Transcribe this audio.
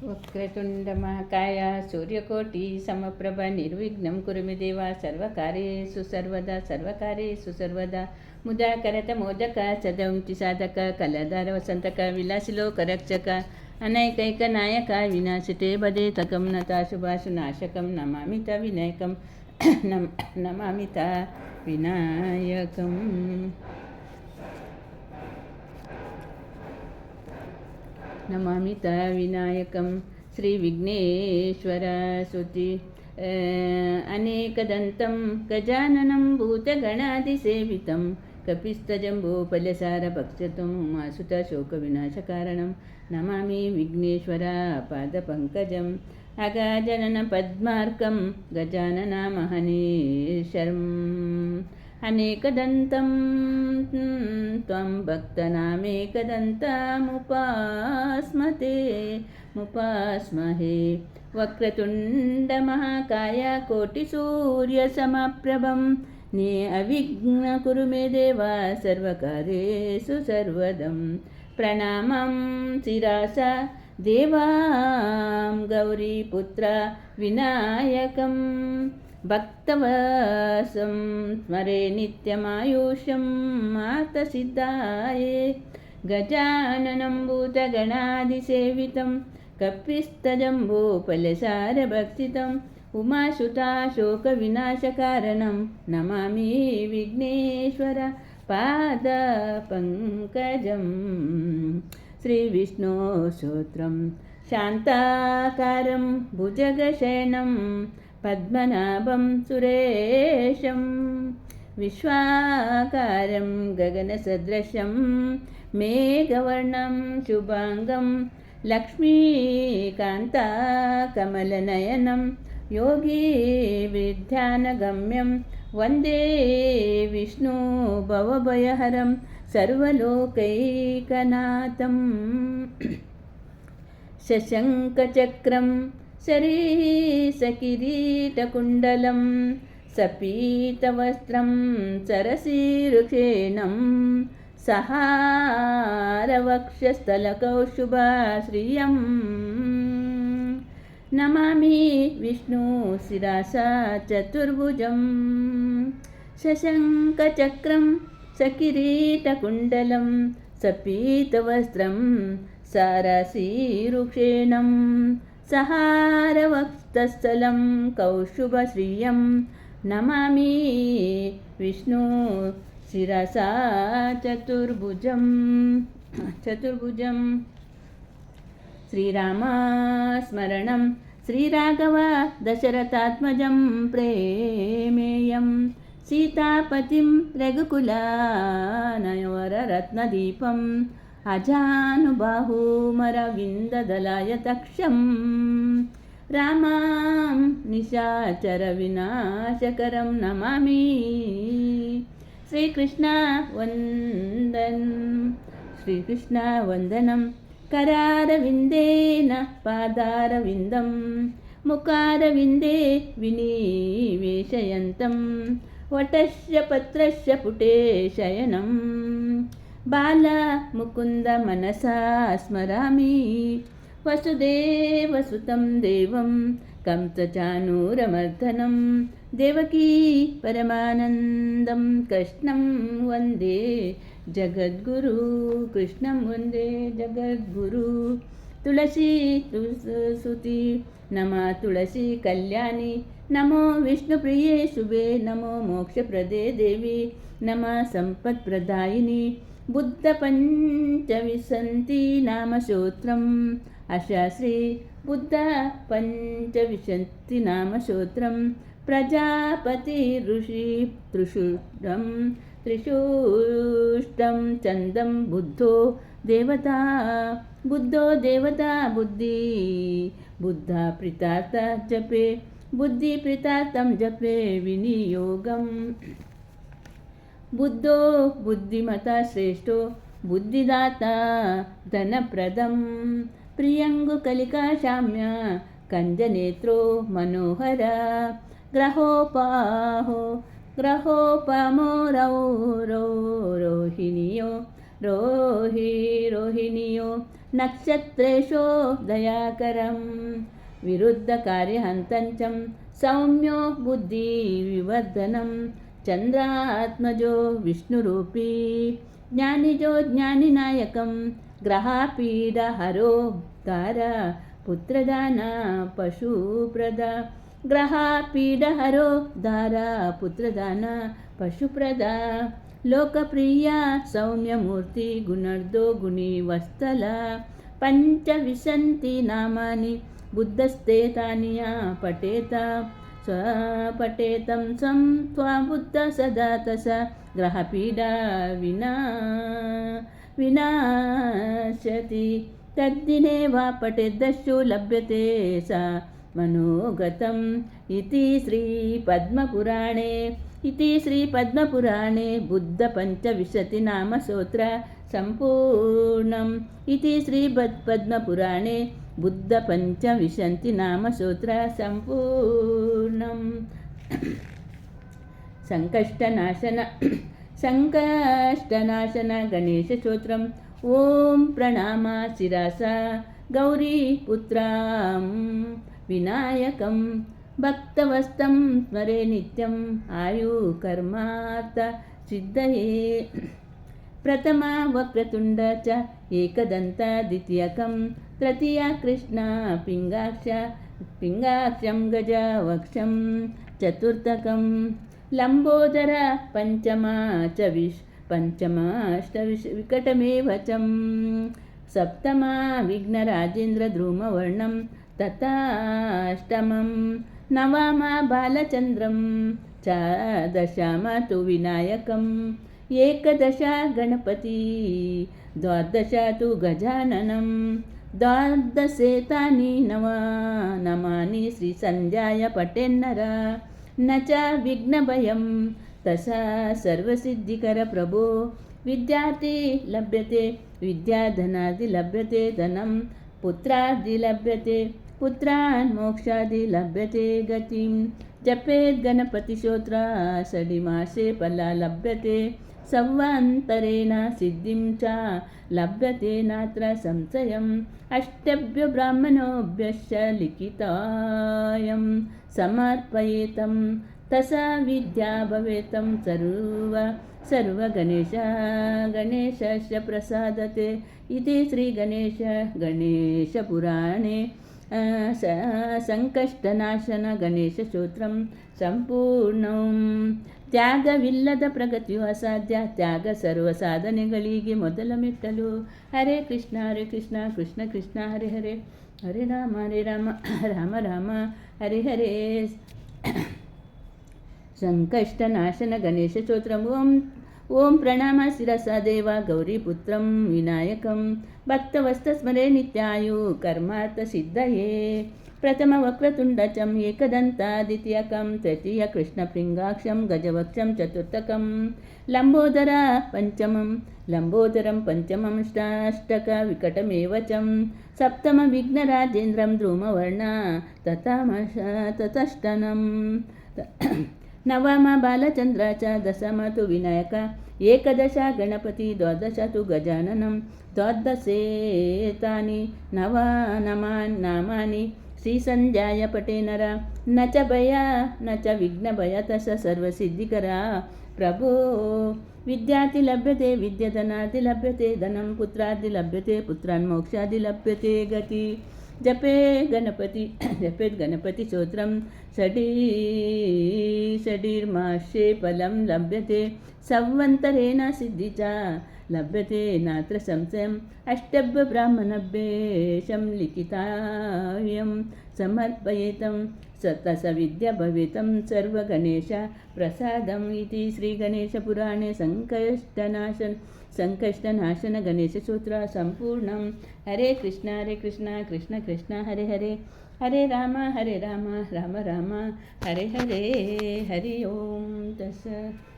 वक्रतुण्डमहाकाय सूर्यकोटि समप्रभ निर्विघ्नं कुरु मे देव सर्वकार्येषु सर्वदा मुदाकरत मोदक सदंति साधक कलधर वसंतक विलासिलोकरक्षक अनैकैकनायक विनाशिते बदे तकं नताशुभाशुनाशकं नमामि ता विनायकं नमामि ता विनायकम् नमामि ता विनायकं श्रीविघ्नेश्वरस्तुति अनेकदन्तं गजाननं भूतगणादिसेवितं कपिस्तजम्बूफलसारभक्षितुं उमासुतशोकविनाशकारणं नमामि विघ्नेश्वर पादपङ्कजम् अगाजननपद्मार्कं गजाननमहनीशम् अनेकदन्तं त्वं भक्तनामेकदन्तमुपास्महे वक्रतुण्डमहाकाय कोटिसूर्यसमप्रभं ने अविघ्न कुरु मे देव सर्वकार्येषु सर्वदं प्रणामं शिरसा देवां गौरीपुत्र विनायकं भक्तवसं स्मरे नित्यमायुष्यं मातसिद्धाये गजाननं भूतगणादिसेवितं कपिस्तजम्बूफलसारभक्षितम् उमासुताशोकविनाशकारणं नमामि विघ्नेश्वर पादपङ्कजम् श्रीविष्णुस्तोत्रं शान्ताकारं भुजगशयनं पद्मनाभं सुरेशं विश्वाकारं गगनसदृशं मेघवर्णं शुभांगं लक्ष्मीकान्ताकमलनयनं योगीविद्यानगम्यं वन्दे विष्णु भवभयहरं सर्वलोकैकनाथं शशङ्खचक्रं शरीसकिरीटकुण्डलं सपीतवस्त्रं सरसीरुक्षेणं सहारवक्षस्थलकौशुभाश्रियं नमामि विष्णु शिरसा चतुर्भुजं शशङ्खचक्रं सकिरीटकुण्डलं सपीतवस्त्रं सरसीरुक्षेणं सहारवक्षस्थलं कौशुभश्रियं नमामि विष्णु शिरसा चतुर्भुजं श्रीरामस्मरणं श्रीराघव दशरथात्मजं प्रेमेयं सीतापतिं रघुकुलानयवररत्नदीपम् अजानुबाहुमरविन्ददलायतक्षं रामां निशाचरविनाशकरं नमामि श्रीकृष्णवन्दनं करारविन्देन पादारविन्दं मुखारविन्दे विनिवेशयन्तं वटस्य पत्रस्य पुटे शयनं बालमुकुन्दमनसा स्मरामि वसुदेवसुतं देवं कंसचाणूरमर्दनं देवकी परमानन्दं कृष्णं वन्दे जगद्गुरु तुलसी सुति नमः तुलसी कल्याणी नमो विष्णुप्रिये शुभे नमो मोक्षप्रदे देवी नमः सम्पत्प्रदायिनी बुद्धपञ्चविंशति नामस्तोत्रम् अशाश्री बुद्धपञ्चविंशति नामस्तोत्रं प्रजापति ऋषि त्रिशूष्टं चन्दं बुद्धो देवता बुद्धा प्रीतार्थ जपे बुद्धिप्रीतार्थं जपे विनियोगम् बुद्धो बुद्धिमता श्रेष्ठो बुद्धिदाता धनप्रदं प्रियङ्गुकलिकाशाम्य कञ्जनेत्रो मनोहर ग्रहोपमो रोहिणियो नक्षत्रेषो दयाकरं विरुद्धकार्यहन्तञ्चं सौम्यो बुद्धिविवर्धनं चन्द्रात्मजो विष्णुरूपी ज्ञानिजो ज्ञानिनायकं ग्रहापीडहरो दार पुत्रदान पशुप्रद ग्रहापीडहरो दार पुत्रदान पशुप्रद लोकप्रिया सौम्यमूर्ति गुणर्दो गुणिवत्सल पंचविंशति नामानि बुद्धस्ते तानि पठेत स्वपठेतं स्वं त्वाबुद्ध सदा तस ग्रहपीडा विनाशति तद्दिने वा पठेद्दस्यु लभ्यते सा मनोगतम् इति श्रीपद्मपुराणे बुद्धपञ्चविंशतिनामस्तोत्र सम्पूर्णम् इति श्रीपद्मपुराणे बुद्धपञ्चविंशतिनामस्तोत्र सम्पूर्णम् संकष्टनाशन गणेशस्तोत्रम् ओम प्रणाम शिरसा गौरीपुत्रं विनायकं भक्तवस्तं स्मरे नित्यं आयुकर्मार्थ सिद्धये प्रथमा वक्रतुण्ड च एकदन्त द्वितीयकं तृतीया कृष्ण पिङ्गाक्षं गजवक्षं चतुर्थकं लम्बोदर पंचमा च पंचमाष्टविकटमेव चं सप्तमा विघ्नराजेन्द्र ध्रुमवर्णं तथाष्टमं नवमा बालचन्द्रं च दशमा तु विनायकम् एकदश गणपति द्वादश तु गजाननं द्वादशेतानि नमानि श्रीसन्ध्याय पठेन्नर न च विघ्नभयं तसा सर्वसिद्धिकर प्रभो विद्यार्थी लभ्यते विद्याधनादि लभ्यते धनं पुत्रादि लभ्यते पुत्रान् मोक्षादि लभ्यते गतिं जपेत् गणपतिस्तोत्र षडिमासे फला लभ्यते संवन्तरेण सिद्धिं च लभ्यते नात्र संशयम् अष्टभ्यो ब्राह्मणोभ्यश्च लिखितायं समर्पयेतं तसा विद्या भवेतं गणेशस्य प्रसादते इति गणेशपुराणे संकष्टनाशन गणेशस्तोत्रं सम्पूर्णं ತ್ಯಾಗವಿಲ್ಲದ ಪ್ರಗತಿಯು ಅಸಾಧ್ಯ ತ್ಯಾಗ ಸರ್ವ ಸಾಧನೆಗಳಿಗೆ ಮೊದಲ ಮೆಟ್ಟಲು ಹರೇ ಕೃಷ್ಣ ಕೃಷ್ಣ ಕೃಷ್ಣ ಹರೇ ಹರೇ ಹರೇ ರಾಮ ರಾಮ ರಾಮ ಹರೇ ಹರೇ ಸಂಕಷ್ಟನಾಶನ ಗಣೇಶಸ್ತೋತ್ರಂ ಓಂ ಪ್ರಣಾಮ ಶಿರಸಾ ದೇವ ಗೌರೀಪುತ್ರಂ ವಿನಾಯಕಂ ಭಕ್ತವಸ್ತಸ್ಮರೆ ನಿತ್ಯಾಯು ಕರ್ಮಾರ್ಥ ಸಿದ್ಧಯೇ प्रथम वक्रतुण्डचं एकदन्ता द्वितीयकं तृतीय कृष्णपिङ्गाक्षं गजवक्षं चतुर्थकं लम्बोदरं पंचमं अष्टक विकटमेव चं सप्तम विघ्नराजेन्द्रं ध्रुमवर्ण तथाष्टमं नवम बालचन्द्र च दशम तु विनायक एकदश गणपति द्वादश तु गजाननं द्वादशेतानि नामानि श्रीसन्ध्याय पटे नर न च भय न च विघ्नभय तस सर्वसिद्धिकरा प्रभो विद्यार्थि लभ्यते विद्याधनादि लभ्यते धनं पुत्रादि लभ्यते पुत्रान् मोक्षादि लभ्यते गति जपेत् गणपति स्तोत्रं षडीर्मासे फलं लभ्यते संवन्तरेण सिद्धि च लभ्यते नात्र संशयम् अष्टभ्य ब्राह्मणभ्येषं लिखितायं समर्पयेतं तस विद्या भवेतं सर्वगणेश प्रसादम् इति श्रीगणेशपुराणे संकष्टनाशन गणेशस्तोत्र सम्पूर्णं हरे कृष्ण कृष्ण कृष्ण हरे हरे हरे राम राम राम हरे हरे हरि ओम तस्सत्।